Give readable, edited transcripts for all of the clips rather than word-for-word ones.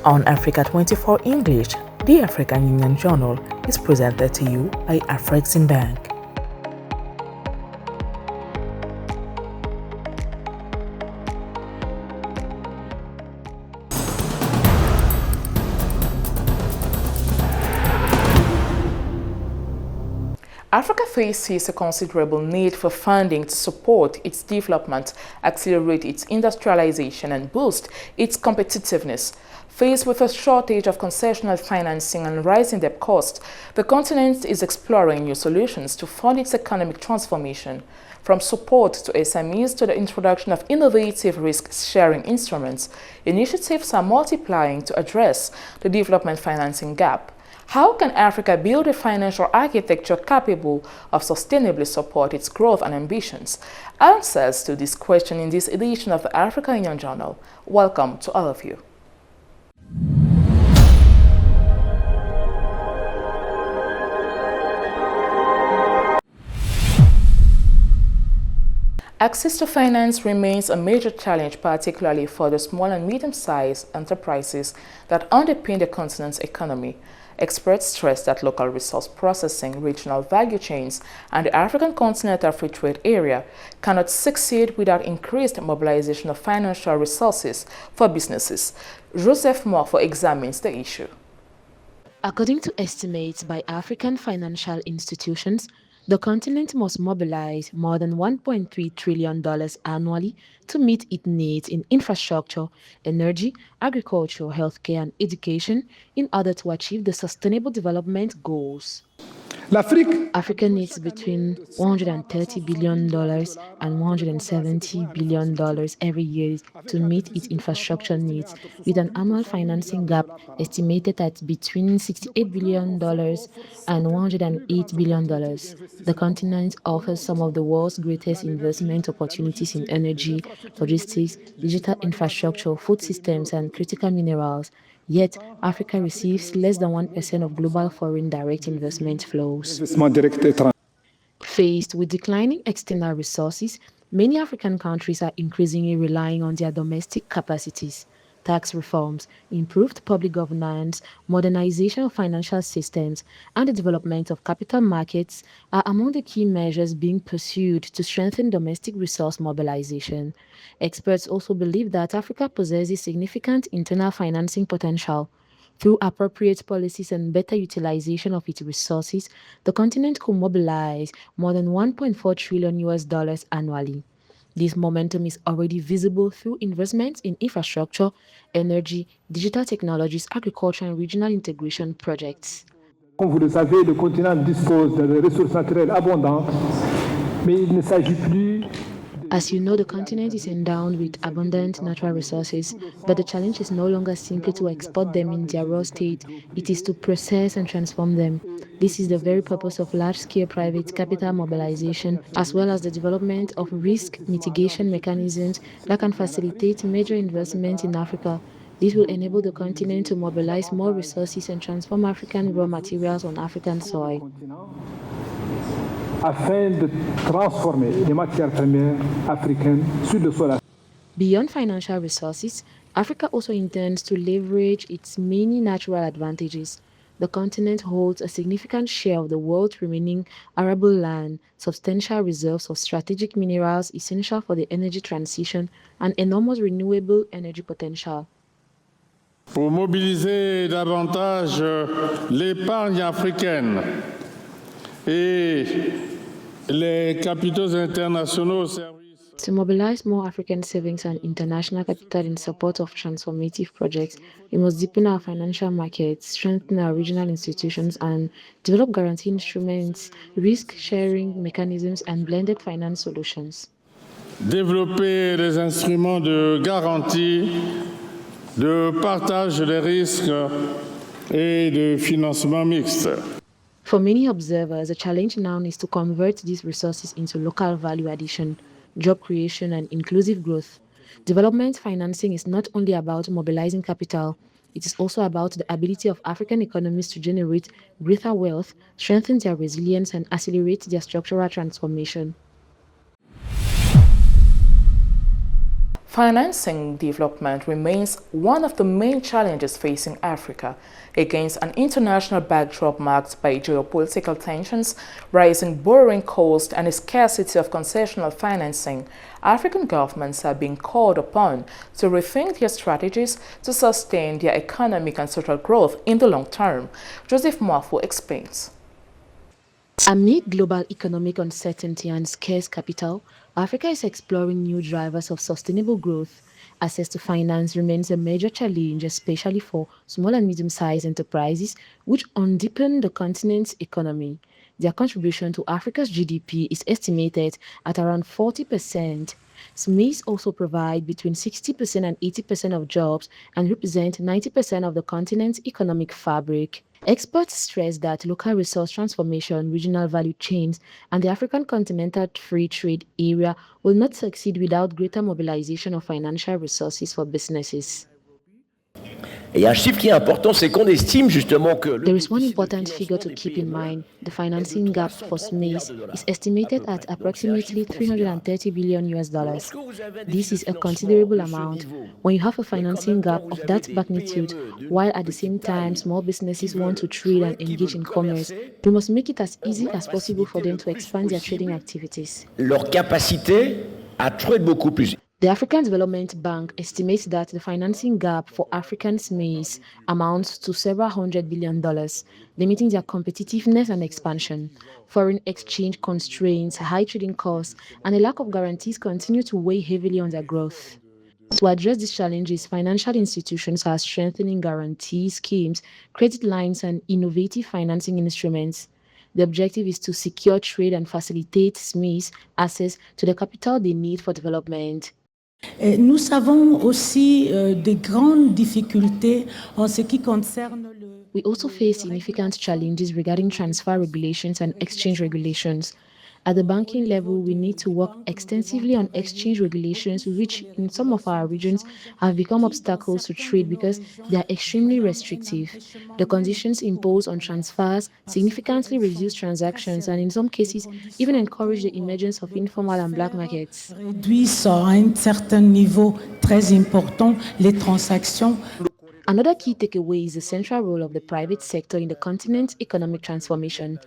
On Africa 24 English, the African Union Journal is presented to you by Afreximbank. Africa faces a considerable need for funding to support its development, accelerate its industrialization, and boost its competitiveness. Faced with a shortage of concessional financing and rising debt costs, the continent is exploring new solutions to fund its economic transformation. From support to SMEs to the introduction of innovative risk-sharing instruments, initiatives are multiplying to address the development financing gap. How can Africa build a financial architecture capable of sustainably support its growth and ambitions? Answers to this question in this edition of the African Union Journal. Welcome to all of you. Access to finance remains a major challenge, particularly for the small and medium-sized enterprises that underpin the continent's economy. Experts stress that local resource processing, regional value chains, and the African Continental Free Trade Area cannot succeed without increased mobilization of financial resources for businesses. Joseph Morpho examines the issue. According to estimates by African financial institutions, the continent must mobilize more than $1.3 trillion annually to meet its needs in infrastructure, energy, agriculture, healthcare, and education in order to achieve the Sustainable Development Goals. Africa needs between $130 billion and $170 billion every year to meet its infrastructure needs, with an annual financing gap estimated at between $68 billion and $108 billion. The continent offers some of the world's greatest investment opportunities in energy, logistics, digital infrastructure, food systems, and critical minerals. Yet, Africa receives less than 1% of global foreign direct investment flows. Faced with declining external resources, many African countries are increasingly relying on their domestic capacities. Tax reforms, improved public governance, modernization of financial systems, and the development of capital markets are among the key measures being pursued to strengthen domestic resource mobilization. Experts also believe that Africa possesses significant internal financing potential. Through appropriate policies and better utilization of its resources, the continent could mobilize more than $1.4 trillion annually. This momentum is already visible through investments in infrastructure, energy, digital technologies, agriculture, and regional integration projects. Comme vous le savez, le continent dispose de ressources naturelles abondantes, mais il ne s'agit plus. As you know, the continent is endowed with abundant natural resources, but the challenge is no longer simply to export them in their raw state, it is to process and transform them. This is the very purpose of large-scale private capital mobilization, as well as the development of risk mitigation mechanisms that can facilitate major investment in Africa. This will enable the continent to mobilize more resources and transform African raw materials on African soil. Afin de transformer les matières premières africaines sur le sol. Beyond financial resources, Africa also intends to leverage its many natural advantages. The continent holds a significant share of the world's remaining arable land, substantial reserves of strategic minerals essential for the energy transition, and enormous renewable energy potential. Pour mobiliser davantage l'épargne africaine et les capitaux internationaux. To mobilize more African savings and international capital in support of transformative projects, we must deepen our financial markets, strengthen our regional institutions, and develop guarantee instruments, risk-sharing mechanisms, and blended finance solutions. Développer des instruments de garantie, de partage des risques et de financement mixte. For many observers, the challenge now is to convert these resources into local value addition, job creation, and inclusive growth. Development financing is not only about mobilizing capital, it is also about the ability of African economies to generate greater wealth, strengthen their resilience, and accelerate their structural transformation. Financing development remains one of the main challenges facing Africa. Against an international backdrop marked by geopolitical tensions, rising borrowing costs, and a scarcity of concessional financing, African governments are being called upon to rethink their strategies to sustain their economic and social growth in the long term. Joseph Mwafo explains. Amid global economic uncertainty and scarce capital, Africa is exploring new drivers of sustainable growth. Access to finance remains a major challenge, especially for small and medium-sized enterprises, which underpin the continent's economy. Their contribution to Africa's GDP is estimated at around 40%. SMEs also provide between 60% and 80% of jobs and represent 90% of the continent's economic fabric. Experts stress that local resource transformation, regional value chains, and the African Continental Free Trade Area will not succeed without greater mobilization of financial resources for businesses. Et un chiffre qui est important, c'est qu'on estime justement que There is one important figure to keep in mind. The financing gap for SMEs is estimated at approximately 330 billion US dollars. This is a considerable amount. When you have a financing gap of that magnitude, while at the same time small businesses want to trade and engage in commerce, we must make it as easy as possible for them to expand their trading activities. leur capacité à trade beaucoup plus. The African Development Bank estimates that the financing gap for African SMEs amounts to several $100 billion, limiting their competitiveness and expansion. Foreign exchange constraints, high trading costs, and a lack of guarantees continue to weigh heavily on their growth. To address these challenges, financial institutions are strengthening guarantee schemes, credit lines, and innovative financing instruments. The objective is to secure trade and facilitate SMEs access to the capital they need for development. Nous avons aussi de grandes difficultés en ce qui concerne le... We also face significant challenges regarding transfer regulations and exchange regulations. At the banking level, we need to work extensively on exchange regulations, which in some of our regions have become obstacles to trade because they are extremely restrictive. The conditions imposed on transfers significantly reduce transactions and in some cases even encourage the emergence of informal and black markets. Réduisent à un certain niveau très important les transactions. Another key takeaway is the central role of the private sector in the continent's economic transformation.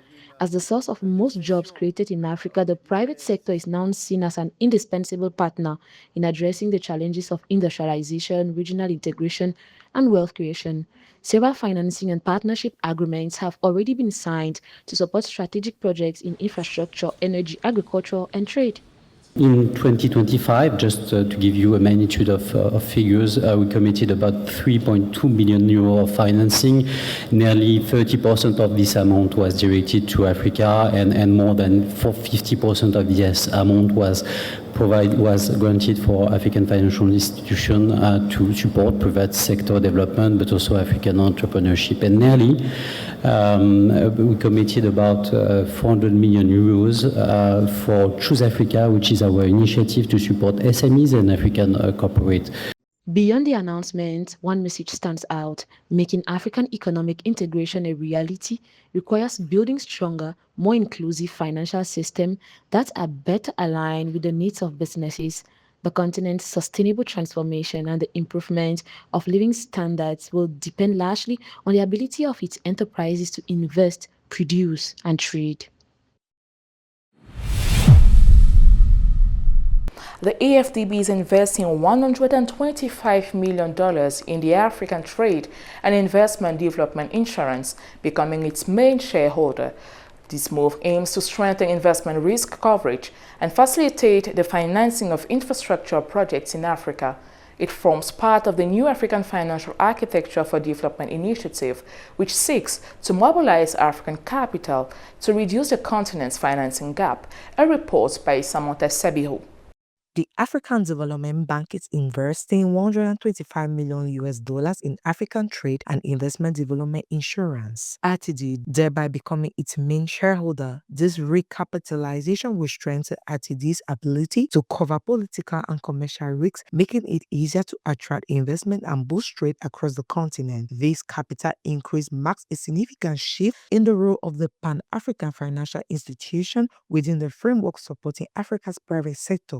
As the source of most jobs created in Africa, the private sector is now seen as an indispensable partner in addressing the challenges of industrialization, regional integration, and wealth creation. Several financing and partnership agreements have already been signed to support strategic projects in infrastructure, energy, agriculture, and trade. In 2025, just to give you a magnitude of figures, we committed about 3.2 billion euro of financing. Nearly 30% of this amount was directed to Africa, and more than 50% of this amount was granted for African financial institutions to support private sector development, but also African entrepreneurship. And nearly, we committed about 400 million euros for Choose Africa, which is our initiative to support SMEs and African corporate. Beyond the announcement, one message stands out. Making African economic integration a reality requires building stronger, more inclusive financial systems that are better aligned with the needs of businesses. The continent's sustainable transformation and the improvement of living standards will depend largely on the ability of its enterprises to invest, produce, and trade. The AFDB is investing $125 million in the African Trade and Investment Development Insurance, becoming its main shareholder. This move aims to strengthen investment risk coverage and facilitate the financing of infrastructure projects in Africa. It forms part of the new African Financial Architecture for Development initiative, which seeks to mobilize African capital to reduce the continent's financing gap. A report by Samantha Sabihu. The African Development Bank is investing $125 million in African Trade and Investment Development Insurance, RTD, thereby becoming its main shareholder. This recapitalization will strengthen RTD's ability to cover political and commercial risks, making it easier to attract investment and boost trade across the continent. This capital increase marks a significant shift in the role of the Pan-African financial institution within the framework supporting Africa's private sector.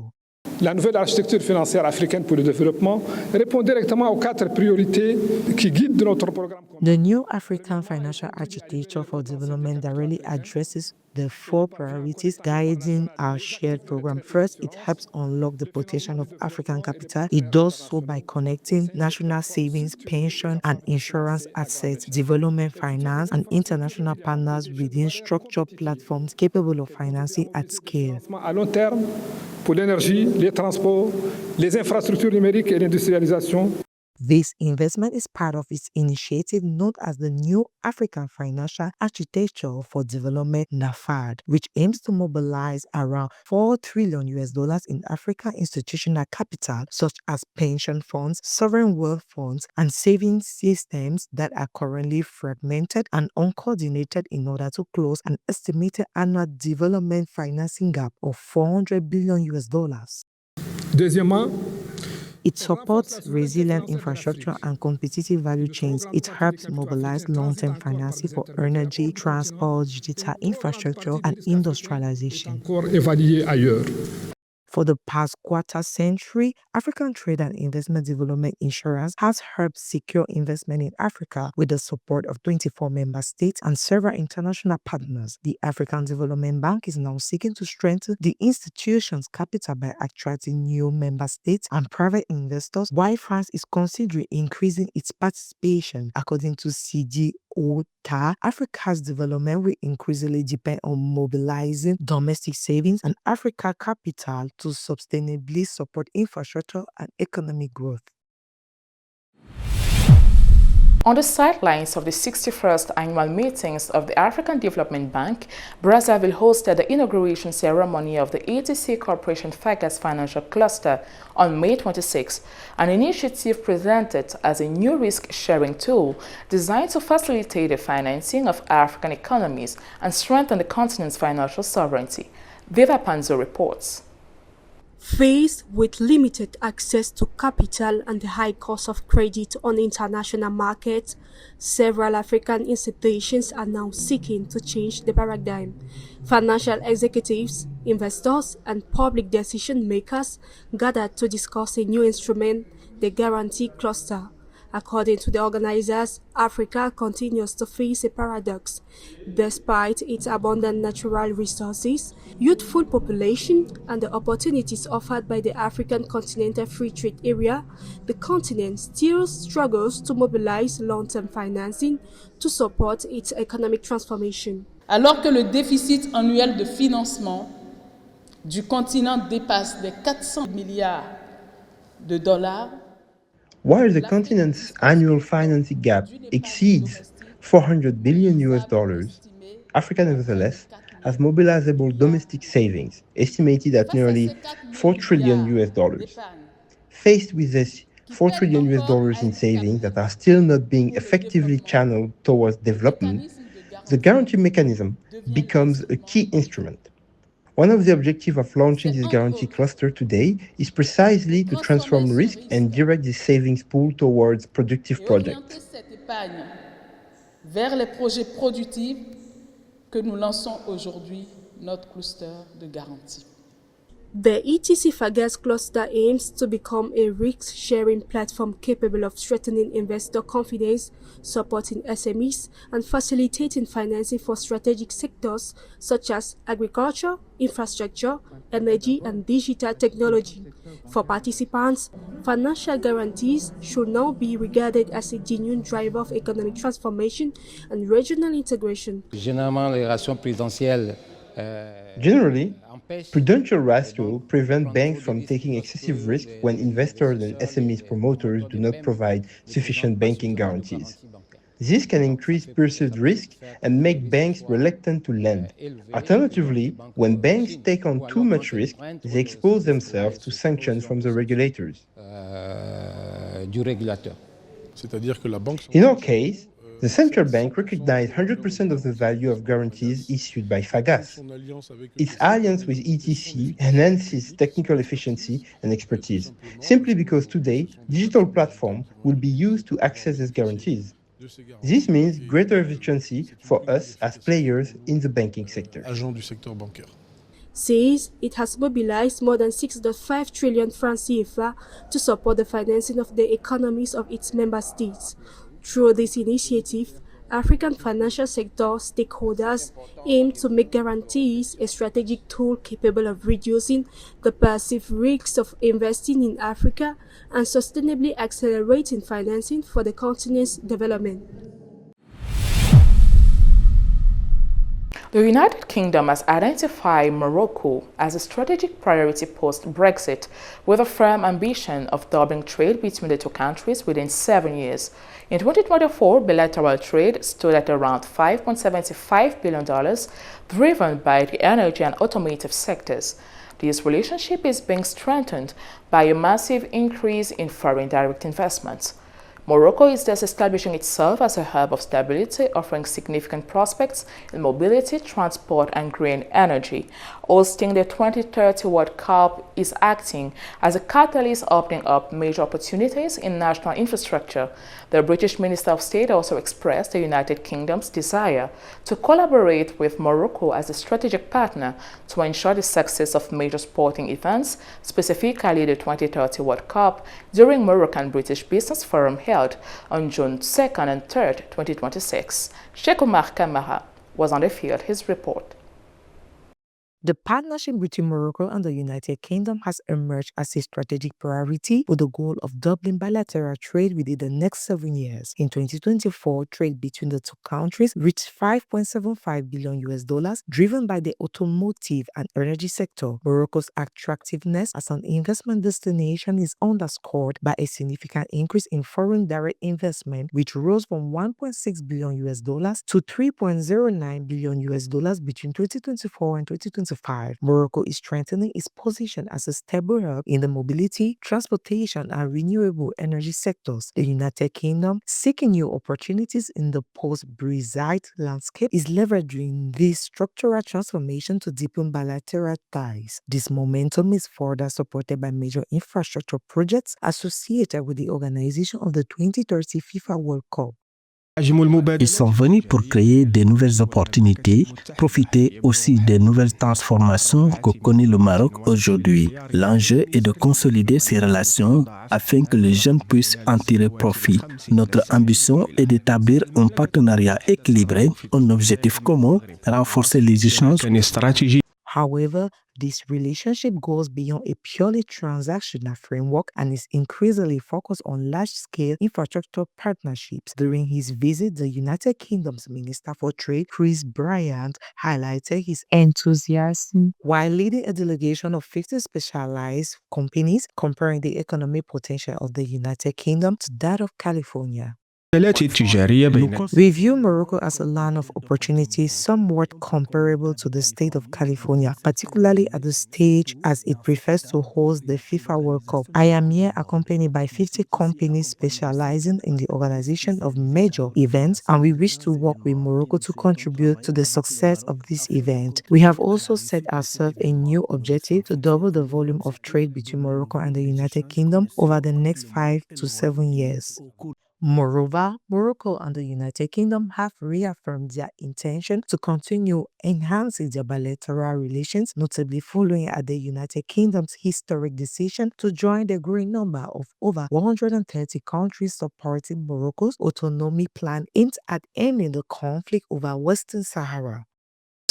La nouvelle architecture financière africaine pour le développement répond directement aux 4 priorités qui guident notre programme. The new African Financial Architecture for Development directly addresses the 4 priorities guiding our shared program. First, it helps unlock the potential of African capital. It does so by connecting national savings, pension, and insurance assets, development finance, and international partners within structured platforms capable of financing at scale. À long terme, pour l'énergie, les transports, les infrastructures numériques et l'industrialisation. This investment is part of its initiative known as the New African Financial Architecture for Development (NAFAD), which aims to mobilize around $4 trillion in African institutional capital, such as pension funds, sovereign wealth funds, and savings systems that are currently fragmented and uncoordinated in order to close an estimated annual development financing gap of $400 billion. Deuxièmement, it supports resilient infrastructure and competitive value chains. It helps mobilize long-term financing for energy, transport, digital infrastructure, and industrialization. For the past quarter century, African Trade and Investment Development Insurance has helped secure investment in Africa with the support of 24 member states and several international partners. The African Development Bank is now seeking to strengthen the institution's capital by attracting new member states and private investors, while France is considering increasing its participation. According to CDOTA, Africa's development will increasingly depend on mobilizing domestic savings and African capital to sustainably support infrastructure and economic growth. On the sidelines of the 61st annual meetings of the African Development Bank, Brazzaville hosted the inauguration ceremony of the ATC Corporation FAGACE Financial Cluster on May 26, an initiative presented as a new risk-sharing tool designed to facilitate the financing of African economies and strengthen the continent's financial sovereignty. Viva Panzo reports. Faced with limited access to capital and the high cost of credit on the international market, several African institutions are now seeking to change the paradigm. Financial executives, investors, and public decision makers gathered to discuss a new instrument, the Guarantee Cluster. According to the organizers, Africa continues to face a paradox. Despite its abundant natural resources, youthful population, and the opportunities offered by the African Continental Free Trade Area, the continent still struggles to mobilize long-term financing to support its economic transformation. Alors que le déficit annuel de financement du continent dépasse les 400 milliards de dollars, while the continent's annual financing gap exceeds $400 billion, Africa nevertheless has mobilizable domestic savings estimated at nearly $4 trillion. Faced with this $4 trillion in savings that are still not being effectively channeled towards development, the guarantee mechanism becomes a key instrument. One of the objectives of launching this guarantee cluster today is precisely to transform risk and direct the savings pool towards productive projects. Vers les projets productifs que nous lançons aujourd'hui notre cluster de garantie. The ETC FAGACE cluster aims to become a risk-sharing platform capable of strengthening investor confidence, supporting SMEs, and facilitating financing for strategic sectors such as agriculture, infrastructure, energy, and digital technology. For participants, financial guarantees should now be regarded as a genuine driver of economic transformation and regional integration. Generally, prudential ratios prevent banks from taking excessive risk when investors and SMEs promoters do not provide sufficient banking guarantees. This can increase perceived risk and make banks reluctant to lend. Alternatively, when banks take on too much risk, they expose themselves to sanctions from the regulators. In our case, the central bank recognized 100% of the value of guarantees issued by FAGACE. Its alliance with ETC enhances technical efficiency and expertise, simply because today, digital platforms will be used to access these guarantees. This means greater efficiency for us as players in the banking sector. says it has mobilized more than 6.5 trillion francs CFA to support the financing of the economies of its member states. Through this initiative, African financial sector stakeholders aim to make guarantees a strategic tool capable of reducing the perceived risks of investing in Africa and sustainably accelerating financing for the continent's development. The United Kingdom has identified Morocco as a strategic priority post-Brexit, with a firm ambition of doubling trade between the two countries within 7 years. In 2024, bilateral trade stood at around $5.75 billion, driven by the energy and automotive sectors. This relationship is being strengthened by a massive increase in foreign direct investments. Morocco is thus establishing itself as a hub of stability, offering significant prospects in mobility, transport, and green energy. Hosting the 2030 World Cup is acting as a catalyst, opening up major opportunities in national infrastructure. The British Minister of State also expressed the United Kingdom's desire to collaborate with Morocco as a strategic partner to ensure the success of major sporting events, specifically the 2030 World Cup, during Moroccan-British Business Forum held on June 2nd and 3rd, 2026. Sheikh Omar Kamara was on the field. His report. The partnership between Morocco and the United Kingdom has emerged as a strategic priority with the goal of doubling bilateral trade within the next 7 years. In 2024, trade between the two countries reached $5.75 billion, driven by the automotive and energy sector. Morocco's attractiveness as an investment destination is underscored by a significant increase in foreign direct investment, which rose from $1.6 billion to $3.09 billion between 2024 and 2025. Morocco is strengthening its position as a stable hub in the mobility, transportation, and renewable energy sectors. The United Kingdom, seeking new opportunities in the post-Brexit landscape, is leveraging this structural transformation to deepen bilateral ties. This momentum is further supported by major infrastructure projects associated with the organization of the 2030 FIFA World Cup. Ils sont venus pour créer de nouvelles opportunités, profiter aussi des nouvelles transformations que connaît le Maroc aujourd'hui. L'enjeu est de consolider ces relations afin que les jeunes puissent en tirer profit. Notre ambition est d'établir un partenariat équilibré, un objectif commun, renforcer les échanges. However, this relationship goes beyond a purely transactional framework and is increasingly focused on large-scale infrastructure partnerships. During his visit, the United Kingdom's Minister for Trade, Chris Bryant, highlighted his enthusiasm while leading a delegation of 50 specialized companies, comparing the economic potential of the United Kingdom to that of California. We view Morocco as a land of opportunities somewhat comparable to the state of California, particularly at the stage as it prefers to host the FIFA World Cup. I am here accompanied by 50 companies specializing in the organization of major events, and we wish to work with Morocco to contribute to the success of this event. We have also set ourselves a new objective to double the volume of trade between Morocco and the United Kingdom over the next 5 to 7 years. Moreover, Morocco and the United Kingdom have reaffirmed their intention to continue enhancing their bilateral relations, notably following at the United Kingdom's historic decision to join the growing number of over 130 countries supporting Morocco's autonomy plan aimed at ending the conflict over Western Sahara.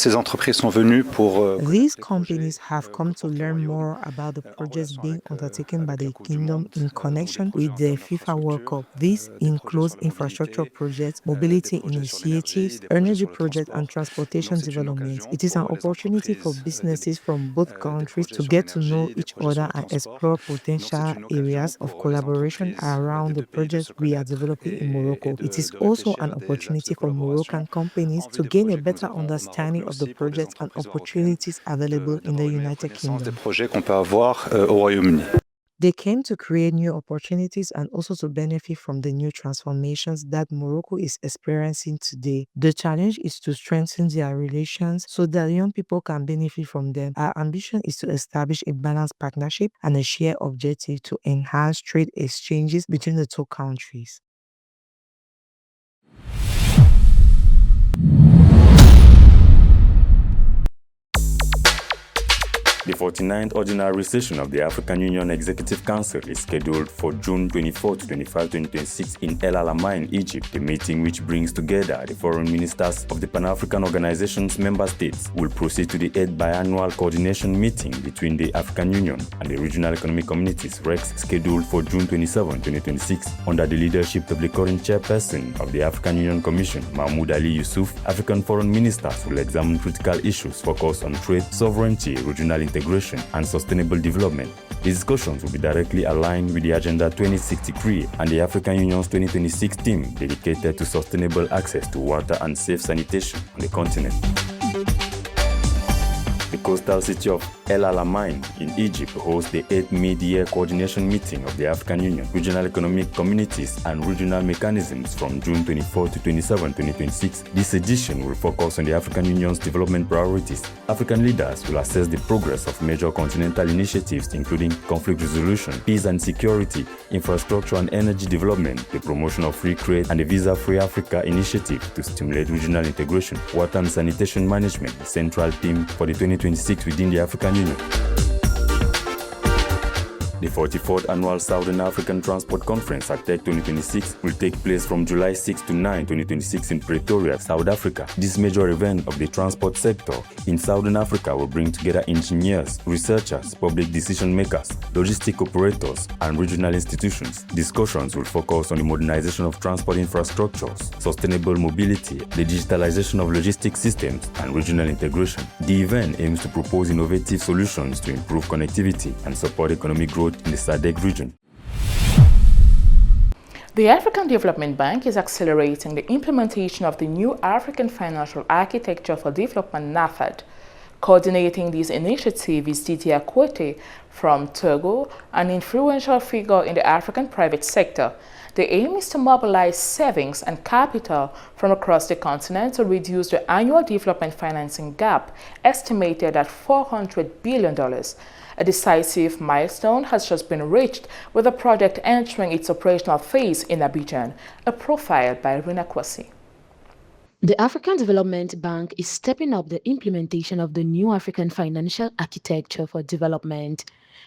These companies have come to learn more about the projects being undertaken by the Kingdom in connection with the FIFA World Cup. This includes infrastructure projects, mobility initiatives, energy projects, and transportation developments. It is an opportunity for businesses from both countries to get to know each other and explore potential areas of collaboration around the projects we are developing in Morocco. It is also an opportunity for Moroccan companies to gain a better understanding of the projects and opportunities available in the United Kingdom. They came to create new opportunities and also to benefit from the new transformations that Morocco is experiencing today. The challenge is to strengthen their relations so that young people can benefit from them. Our ambition is to establish a balanced partnership and a shared objective to enhance trade exchanges between the two countries. The 49th Ordinary Session of the African Union Executive Council is scheduled for June 24 to 25, 2026 in El Alamein, Egypt. The meeting, which brings together the foreign ministers of the Pan-African Organization's member states, will proceed to the 8th biannual coordination meeting between the African Union and the Regional Economic Communities, RECs, scheduled for June 27, 2026. Under the leadership of the current chairperson of the African Union Commission, Mahmoud Ali Yusuf, African foreign ministers will examine critical issues focused on trade, sovereignty, regional integration, and sustainable development. The discussions will be directly aligned with the Agenda 2063 and the African Union's 2026 theme dedicated to sustainable access to water and safe sanitation on the continent. The coastal city of El Alamein in Egypt hosts the 8th mid-year coordination meeting of the African Union, Regional Economic Communities and Regional Mechanisms from June 24 to 27, 2026. This edition will focus on the African Union's development priorities. African leaders will assess the progress of major continental initiatives including conflict resolution, peace and security, infrastructure and energy development, the promotion of free trade, and the Visa-Free Africa initiative to stimulate regional integration. Water and sanitation management, the central theme for the 2026 within the African Union. The 44th Annual Southern African Transport Conference, ACTEC 2026, will take place from July 6 to 9, 2026 in Pretoria, South Africa. This major event of the transport sector in Southern Africa will bring together engineers, researchers, public decision makers, logistic operators, and regional institutions. Discussions will focus on the modernization of transport infrastructures, sustainable mobility, the digitalization of logistics systems, and regional integration. The event aims to propose innovative solutions to improve connectivity and support economic growth in the SADC region. The African Development Bank is accelerating the implementation of the new African Financial Architecture for Development (NAFAD). Coordinating this initiative is Didier Quote from Togo, an influential figure in the African private sector. The aim is to mobilize savings and capital from across the continent to reduce the annual development financing gap, estimated at $400 billion. A decisive milestone has just been reached, with the project entering its operational phase in Abidjan. A profile by Rina Kwasi. The African Development Bank is stepping up the implementation of the new African Financial Architecture for Development.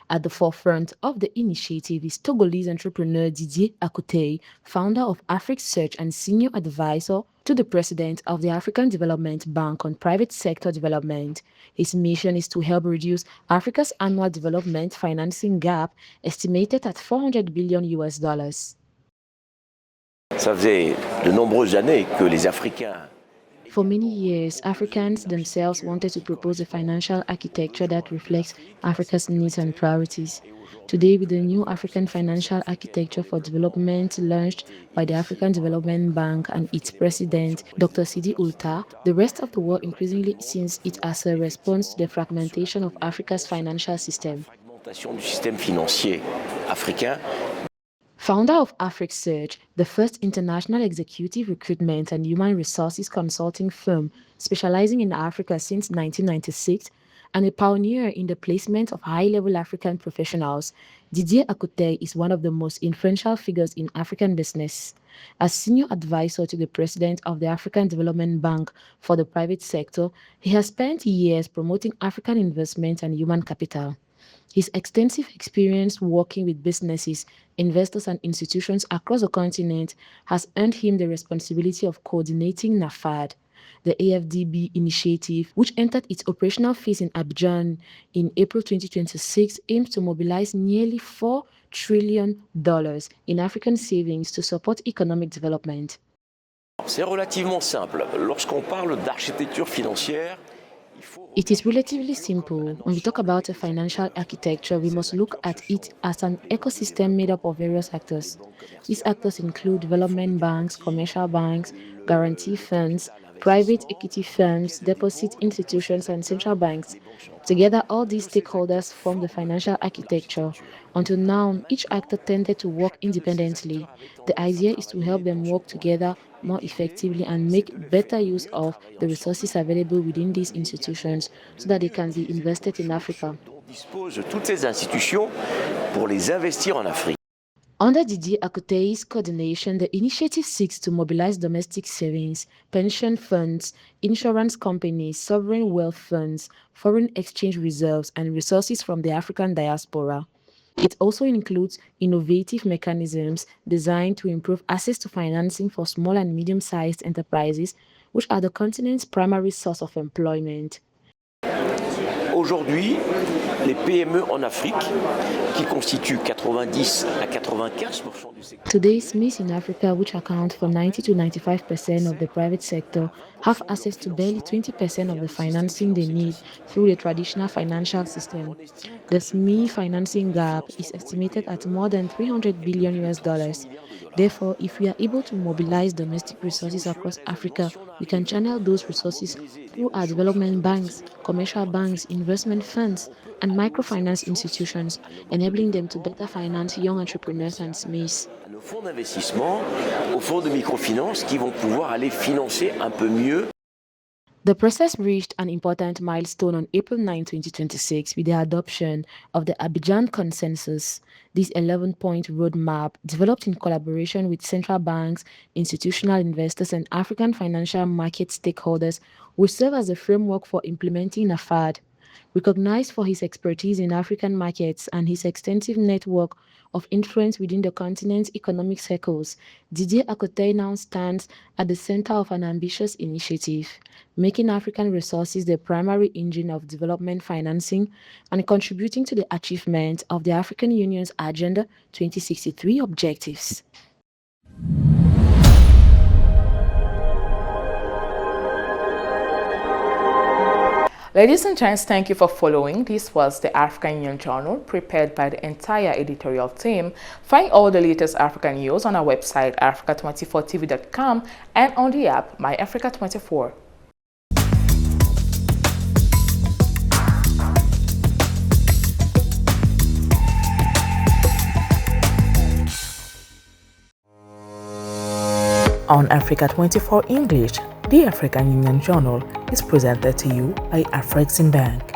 At the forefront of the initiative is Togolese entrepreneur Didier Akotei, founder of AfricSearch and senior advisor to the president of the African Development Bank on private sector development. His mission is to help reduce Africa's annual development financing gap, estimated at $400 billion. Ça faisait de nombreuses années que les Africains. For many years, Africans themselves wanted to propose a financial architecture that reflects Africa's needs and priorities. Today, with the new African Financial Architecture for Development launched by the African Development Bank and its president, Dr. Sidi Oulta, the rest of the world increasingly sees it as a response to the fragmentation of Africa's financial system. Founder of AfricSearch, the first international executive recruitment and human resources consulting firm specializing in Africa since 1996, and a pioneer in the placement of high-level African professionals, Didier Akotei is one of the most influential figures in African business. As senior advisor to the president of the African Development Bank for the private sector, he has spent years promoting African investment and human capital. His extensive experience working with businesses, investors, and institutions across the continent has earned him the responsibility of coordinating NAFAD. The AFDB initiative, which entered its operational phase in Abidjan in April 2026, aims to mobilize nearly $4 trillion in African savings to support economic development. C'est relativement simple. Lorsqu'on parle d'architecture financière, it is relatively simple. When we talk about a financial architecture, we must look at it as an ecosystem made up of various actors. These actors include development banks, commercial banks, guarantee funds, private equity firms, deposit institutions, and central banks. Together, all these stakeholders form the financial architecture. Until now, each actor tended to work independently. The idea is to help them work together more effectively and make better use of the resources available within these institutions so that they can be invested in Africa. Under Didier Akutei's coordination, the initiative seeks to mobilize domestic savings, pension funds, insurance companies, sovereign wealth funds, foreign exchange reserves, and resources from the African diaspora. It also includes innovative mechanisms designed to improve access to financing for small and medium-sized enterprises, which are the continent's primary source of employment. Aujourd'hui, les PME en Afrique, qui constituent 90 à 95% du secteur. Today, SMEs in Africa, which account for 90 to 95% of the private sector, have access to barely 20% of the financing they need through the traditional financial system. The SME financing gap is estimated at more than $300 billion. Therefore, if we are able to mobilize domestic resources across Africa, we can channel those resources through our development banks, commercial banks, investment funds, and microfinance institutions, enabling them to better finance young entrepreneurs and SMEs. Nos fonds d'investissement, aux fonds de microfinance qui vont pouvoir aller financer un peu mieux. The process reached an important milestone on April 9, 2026 with the adoption of the Abidjan Consensus. This 11-point roadmap, developed in collaboration with central banks, institutional investors, and African financial market stakeholders, will serve as a framework for implementing NAFAD. Recognized for his expertise in African markets and his extensive network of influence within the continent's economic circles, Didier Akutei now stands at the center of an ambitious initiative, making African resources the primary engine of development financing and contributing to the achievement of the African Union's Agenda 2063 objectives. Ladies and gents, thank you for following. This was the African Union Journal, prepared by the entire editorial team. Find all the latest African news on our website, africa24tv.com, and on the app, MyAfrica24. On Africa 24 English, the African Union Journal is presented to you by FAGACE Bank.